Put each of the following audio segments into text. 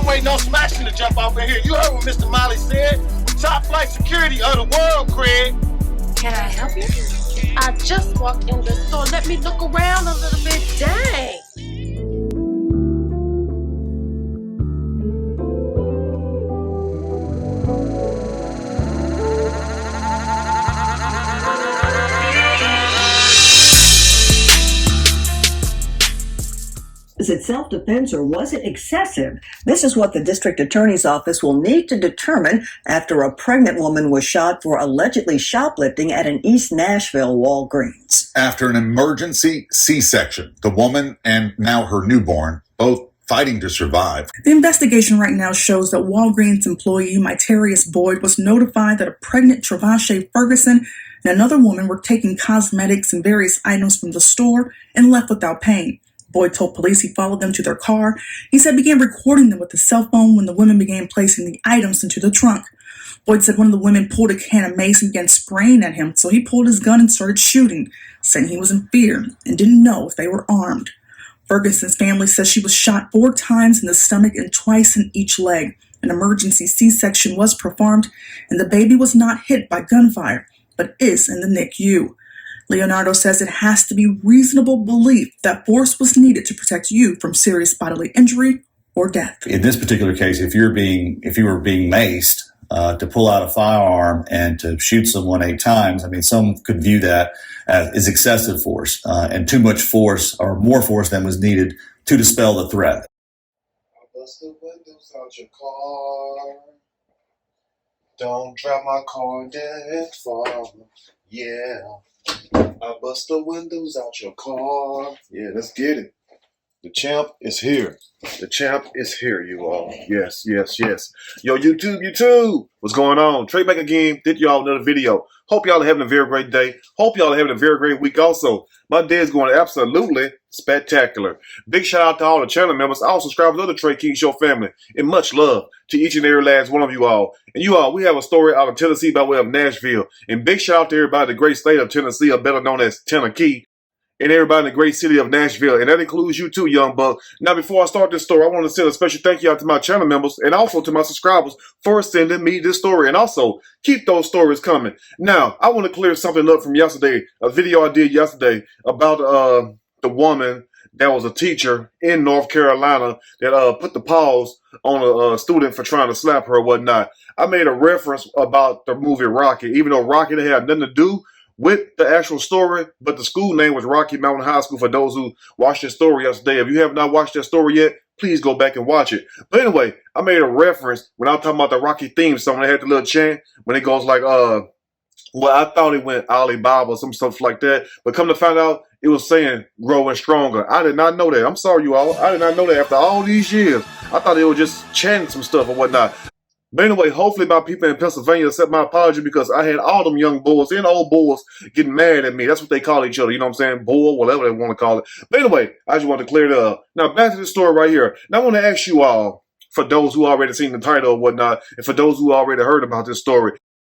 I'm waiting on Smashing to jump off in here. You heard what Mr. Molly said. We top flight security of the world, Craig. Can I help you? I just walked in the store. Let me look around a little bit. Dang. Was it self-defense or was it excessive? This is what the district attorney's office will need to determine after a pregnant woman was shot for allegedly shoplifting at an East Nashville Walgreens. After an emergency C-section, the woman and now her newborn, both fighting to survive. The investigation right now shows that Walgreens employee Myterius Boyd was notified that a pregnant Travashe Ferguson and another woman were taking cosmetics and various items from the store and left without paying. Boyd told police he followed them to their car. He said began recording them with his cell phone when the women began placing the items into the trunk. Boyd said one of the women pulled a can of mace and began spraying at him, so he pulled his gun and started shooting, saying he was in fear and didn't know if they were armed. Ferguson's family says she was shot 4 times in the stomach and twice in each leg. An emergency C-section was performed, and the baby was not hit by gunfire, but is in the NICU. Leonardo says it has to be reasonable belief that force was needed to protect you from serious bodily injury or death. In this particular case, if you were being maced, to pull out a firearm and to shoot someone 8 times, I mean, some could view that as excessive force and too much force or more force than was needed to dispel the threat. I bust the windows out your car. Don't drive my car that far. Yeah. I bust the windows out your car. Yeah, let's get it. The champ is here. The champ is here, you all. Yes, yes, yes. Yo, YouTube. What's going on? Trey back again. Did y'all another video. Hope y'all are having a very great day. Hope y'all are having a very great week also. My day is going absolutely spectacular. Big shout out to all the channel members, all subscribers of the Trey King Show family. And much love to each and every last one of you all. And you all, we have a story out of Tennessee by way of Nashville. And big shout out to everybody in the great state of Tennessee, or better known as Tennessee. And everybody in the great city of Nashville. And that includes you too, young buck. Now, before I start this story, I want to send a special thank you out to my channel members and also to my subscribers for sending me this story. And also, keep those stories coming. Now, I want to clear something up from yesterday, a video I did yesterday about the woman that was a teacher in North Carolina that put the pause on a student for trying to slap her or whatnot. I made a reference about the movie Rocky, even though Rocky didn't have nothing to do with the actual story, but the school name was Rocky Mountain High School for those who watched this story yesterday. If you have not watched that story yet, please go back and watch it. But anyway, I made a reference when I was talking about the Rocky theme song. They had the little chant when it goes like, well, I thought it went Alibaba or some stuff like that. But come to find out, it was saying growing stronger. I did not know that. I'm sorry, you all. I did not know that after all these years. I thought they were just chanting some stuff or whatnot. But anyway, hopefully my people in Pennsylvania accept my apology because I had all them young bulls and old bulls getting mad at me. That's what they call each other. You know what I'm saying? Bull, whatever they want to call it. But anyway, I just want to clear it up. Now, back to the story right here. Now, I want to ask you all, for those who already seen the title or whatnot, and for those who already heard about this story,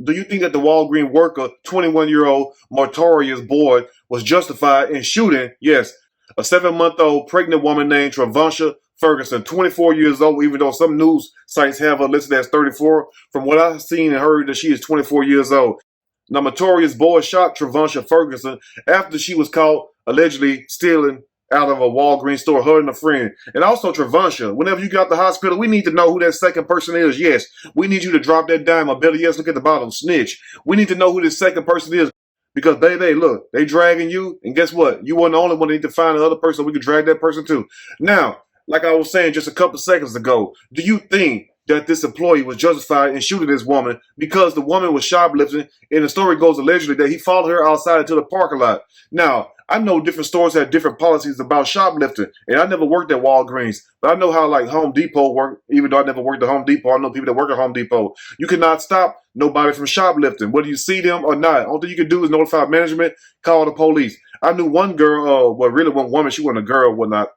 do you think that the Walgreens worker, 21-year-old Myterius Boyd, was justified in shooting, yes, a 7-month-old pregnant woman named Travashe Ferguson, 24 years old, even though some news sites have her listed as 34. From what I've seen and heard, that she is 24 years old. Now, Myterius Boyd shot Travashe Ferguson after she was caught allegedly stealing out of a Walgreens store, her and a friend. And also, Travashe, whenever you got to the hospital, we need to know who that second person is. Yes, we need you to drop that dime, or better yet, look at the bottom, snitch. We need to know who this second person is. Because, baby, look, they dragging you, and guess what? You weren't the only one. They need to find another person. We can drag that person too. Now, like I was saying just a couple seconds ago, do you think that this employee was justified in shooting this woman because the woman was shoplifting, and the story goes allegedly that he followed her outside into the parking lot? Now, I know different stores have different policies about shoplifting, and I never worked at Walgreens, but I know how like Home Depot work. Even though I never worked at Home Depot, I know people that work at Home Depot. You cannot stop nobody from shoplifting, whether you see them or not. All thing you can do is notify management, call the police. I knew one girl, well, really one woman, she wasn't a girl, whatnot.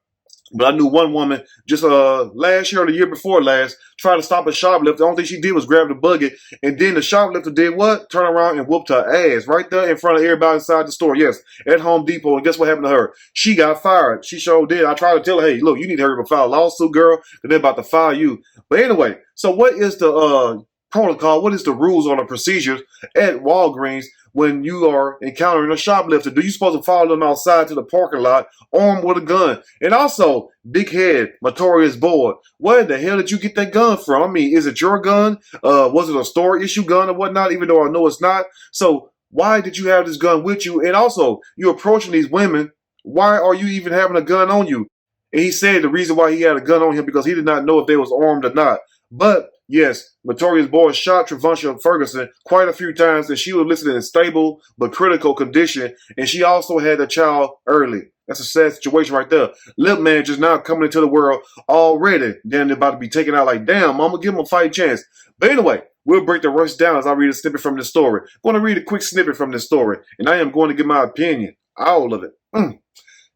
But I knew one woman just last year or the year before last tried to stop a shoplifter. The only thing she did was grab the buggy, and then the shoplifter did what? Turn around and whooped her ass right there in front of everybody inside the store. Yes, at Home Depot. And guess what happened to her? She got fired. She sure did. I tried to tell her, hey, look, you need to hurry up and file a lawsuit, girl, because they're about to fire you. But anyway, so what is the protocol? What is the rules or the procedures at Walgreens when you are encountering a shoplifter? Do you supposed to follow them outside to the parking lot armed with a gun? And also, big head, notorious boy, where the hell did you get that gun from? I mean, is it your gun? Was it a store issue gun or whatnot? Even though I know it's not. So why did you have this gun with you? And also, you're approaching these women. Why are you even having a gun on you? And he said the reason why he had a gun on him because he did not know if they was armed or not. But yes, Notorious Boy shot Trevonsha Ferguson quite a few times, and she was listed in stable but critical condition, and she also had a child early. That's a sad situation right there. Lil Man just now coming into the world already. Then they're about to be taken out like, damn, I'm going to give him a fight chance. But anyway, we'll break the rest down as I read a snippet from this story. I'm going to read a quick snippet from this story, and I am going to give my opinion. All of it.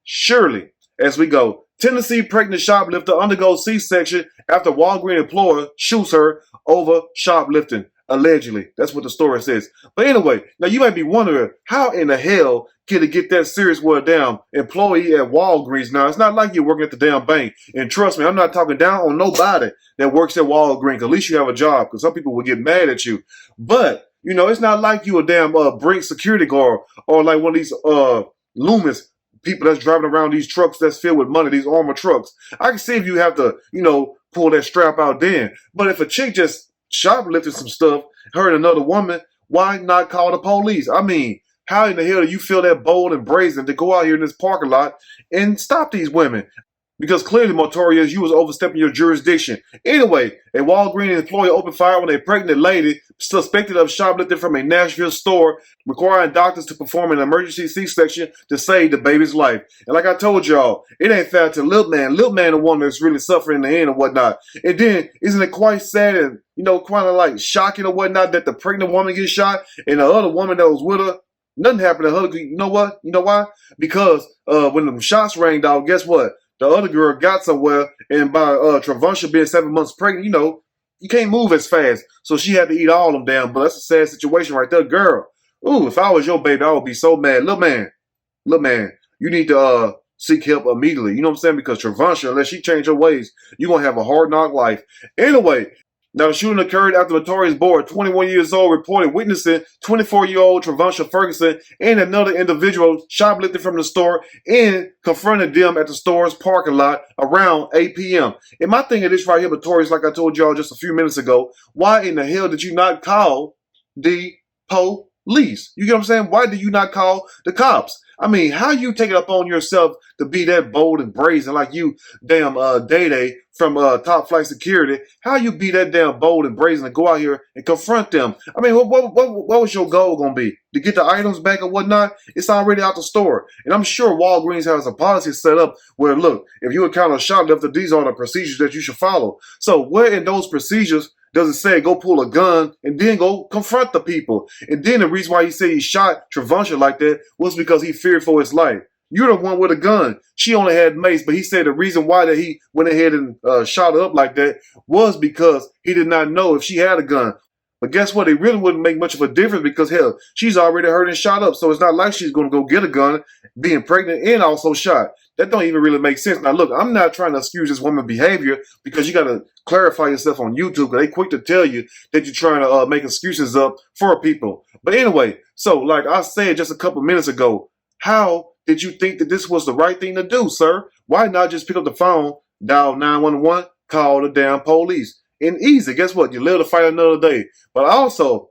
Surely, as we go, Tennessee pregnant shoplifter undergoes C-section after Walgreens employer shoots her over shoplifting. Allegedly. That's what the story says. But anyway, now you might be wondering, how in the hell can it get that serious with a damn employee at Walgreens? Now, it's not like you're working at the damn bank. And trust me, I'm not talking down on nobody that works at Walgreens. At least you have a job, because some people will get mad at you. But, you know, it's not like you a damn Brink security guard or like one of these Loomis people that's driving around these trucks that's filled with money, these armored trucks. I can see if you have to, you know, pull that strap out then. But if a chick just shoplifted some stuff, hurt another woman, why not call the police? I mean, how in the hell do you feel that bold and brazen to go out here in this parking lot and stop these women? Because clearly, Montorius, you was overstepping your jurisdiction. Anyway, a Walgreens employee opened fire on a pregnant lady suspected of shoplifting from a Nashville store, requiring doctors to perform an emergency C-section to save the baby's life. And like I told y'all, it ain't fair to Lil Man. Lil Man the one that's really suffering in the end and whatnot. And then, isn't it quite sad and, you know, kind of like shocking or whatnot that the pregnant woman gets shot and the other woman that was with her, nothing happened to her. You know what? You know why? Because when the shots rang out, guess what? The other girl got somewhere, and by Trevonsha being 7 months pregnant, you know, you can't move as fast. So she had to eat all of them damn. But that's a sad situation right there, girl. Ooh, if I was your baby, I would be so mad. Look, man, you need to seek help immediately. You know what I'm saying? Because Trevonsha, unless she change her ways, you're going to have a hard knock life. Anyway, now the shooting occurred after Notorious Boy, 21 years old, reported witnessing 24-year-old Trevonsha Ferguson and another individual shoplifting from the store and confronted them at the store's parking lot around 8 p.m. And my thing of this right here, Notorious, like I told y'all just a few minutes ago, why in the hell did you not call the police? You get what I'm saying? Why did you not call the cops? I mean, how you take it upon yourself to be that bold and brazen like you damn Day-Day from Top Flight Security? How you be that damn bold and brazen and go out here and confront them? I mean, what was your goal going to be? To get the items back or whatnot? It's already out the store. And I'm sure Walgreens has a policy set up where, look, if you encounter a shoplifter, these are the procedures that you should follow. So where in those procedures does it say go pull a gun and then go confront the people? And then the reason why he said he shot Trevonsha like that was because he feared for his life. You're the one with a gun. She only had mace, but he said the reason why that he went ahead and shot her up like that was because he did not know if she had a gun. But guess what? It really wouldn't make much of a difference because, hell, she's already hurt and shot up. So it's not like she's going to go get a gun, being pregnant and also shot. That don't even really make sense. Now, look, I'm not trying to excuse this woman's behavior because you got to clarify yourself on YouTube because they quick to tell you that you're trying to make excuses up for people. But anyway, so like I said just a couple minutes ago, how did you think that this was the right thing to do, sir? Why not just pick up the phone, dial 911, call the damn police? And easy. Guess what? You live to fight another day. But also,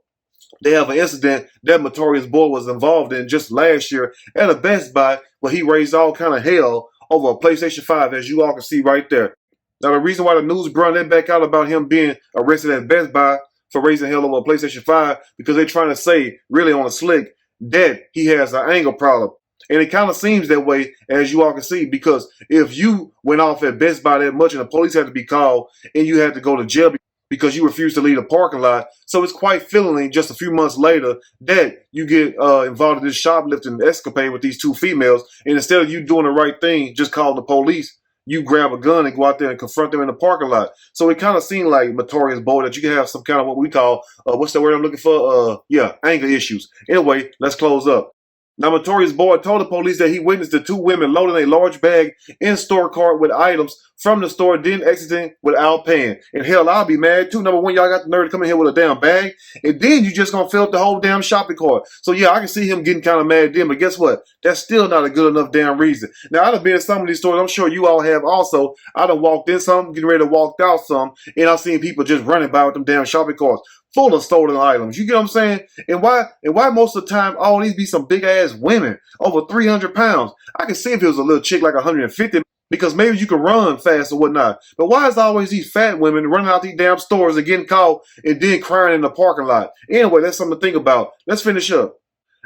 they have an incident that Notorious Boy was involved in just last year at a Best Buy where he raised all kind of hell over a PlayStation 5, as you all can see right there. Now, the reason why the news brought that back out about him being arrested at Best Buy for raising hell over a PlayStation 5 because they're trying to say, really on a slick, that he has an anger problem. And it kind of seems that way, as you all can see, because if you went off at Best Buy that much and the police had to be called and you had to go to jail because you refused to leave the parking lot, so it's quite fitting just a few months later that you get involved in this shoplifting escapade with these two females, and instead of you doing the right thing, just calling the police, you grab a gun and go out there and confront them in the parking lot. So it kind of seemed like Notorious Boy that you can have some kind of what we call, what's the word I'm looking for? Anger issues. Anyway, let's close up. Now, Notorious Boy told the police that he witnessed the two women loading a large bag in store cart with items from the store, then exiting without paying. And hell, I'll be mad too. Number one, y'all got the nerve to come in here with a damn bag, and then you just gonna fill up the whole damn shopping cart. So yeah, I can see him getting kind of mad then, but guess what? That's still not a good enough damn reason. Now, I've been in some of these stores, I'm sure you all have also. I done walked in some, getting ready to walk out some, and I've seen people just running by with them damn shopping carts full of stolen items. You get what I'm saying? And why most of the time all these be some big ass women over 300 pounds? I can see if it was a little chick like 150, because maybe you can run fast or whatnot. But why is always these fat women running out these damn stores and getting caught and then crying in the parking lot? Anyway, that's something to think about. Let's finish up.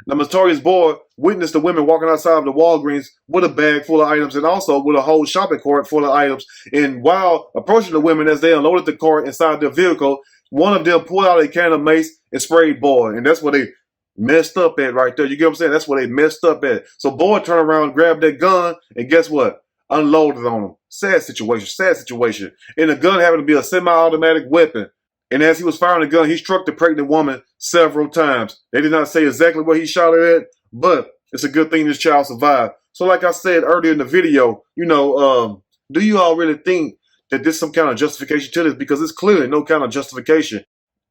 The Notorious Boy witnessed the women walking outside of the Walgreens with a bag full of items and also with a whole shopping cart full of items. And while approaching the women as they unloaded the cart inside their vehicle, one of them pulled out a can of mace and sprayed Boy. And that's what they messed up at right there. You get what I'm saying? That's what they messed up at. So Boy turned around, grabbed that gun, and guess what? Unloaded on him. Sad situation. And the gun happened to be a semi-automatic weapon. And as he was firing the gun, he struck the pregnant woman several times. They did not say exactly where he shot her at, but it's a good thing this child survived. So like I said earlier in the video, do you all really think that there's some kind of justification to this? Because it's clearly no kind of justification.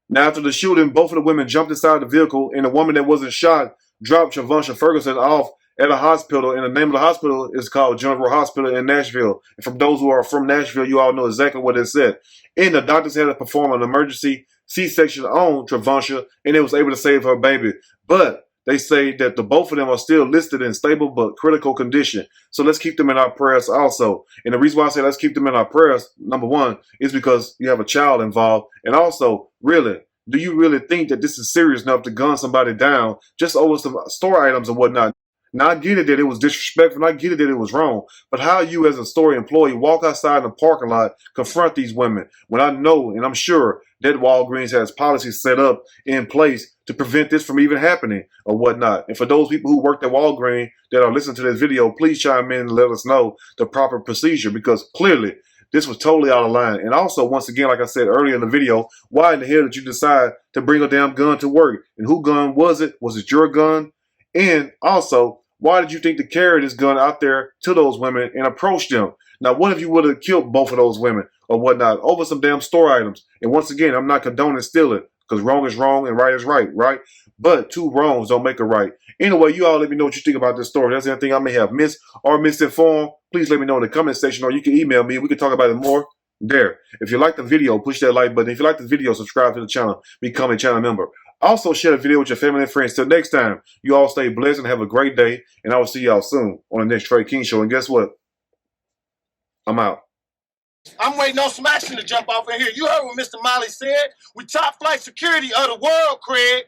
Now, after the shooting, both of the women jumped inside the vehicle, and the woman that wasn't shot dropped Trevonsha Ferguson off at a hospital, and the name of the hospital is called General Hospital in Nashville. And from those who are from Nashville, you all know exactly what it said. And the doctors had to perform an emergency C-section on Trevonsha, and they was able to save her baby. But they say that the both of them are still listed in stable but critical condition. So let's keep them in our prayers also. And the reason why I say let's keep them in our prayers, number one, is because you have a child involved. And also, really, do you really think that this is serious enough to gun somebody down just over some store items and whatnot? Now, I get it that it was disrespectful, and I get it that it was wrong, but how you as a store employee walk outside in the parking lot, confront these women, when I know and I'm sure that Walgreens has policies set up in place to prevent this from even happening or whatnot. And for those people who worked at Walgreens that are listening to this video, please chime in and let us know the proper procedure, because clearly this was totally out of line. And also, once again, like I said earlier in the video, why in the hell did you decide to bring a damn gun to work? And whose gun was it? Was it your gun? And also, why did you think to carry this gun out there to those women and approach them? Now, what if you would have killed both of those women or whatnot over some damn store items? And once again, I'm not condoning stealing, because wrong is wrong and right is right, right? But two wrongs don't make a right. Anyway, you all let me know what you think about this story. If there's anything I may have missed or misinformed, please let me know in the comment section, or you can email me. We can talk about it more there. If you like the video, push that like button. If you like the video, subscribe to the channel. Become a channel member. Also, share the video with your family and friends. Till next time, you all stay blessed and have a great day. And I will see y'all soon on the next Trey King Show. And guess what? I'm out. I'm waiting on some action to jump off in here. You heard what Mr. Molly said. We top flight security of the world, Craig.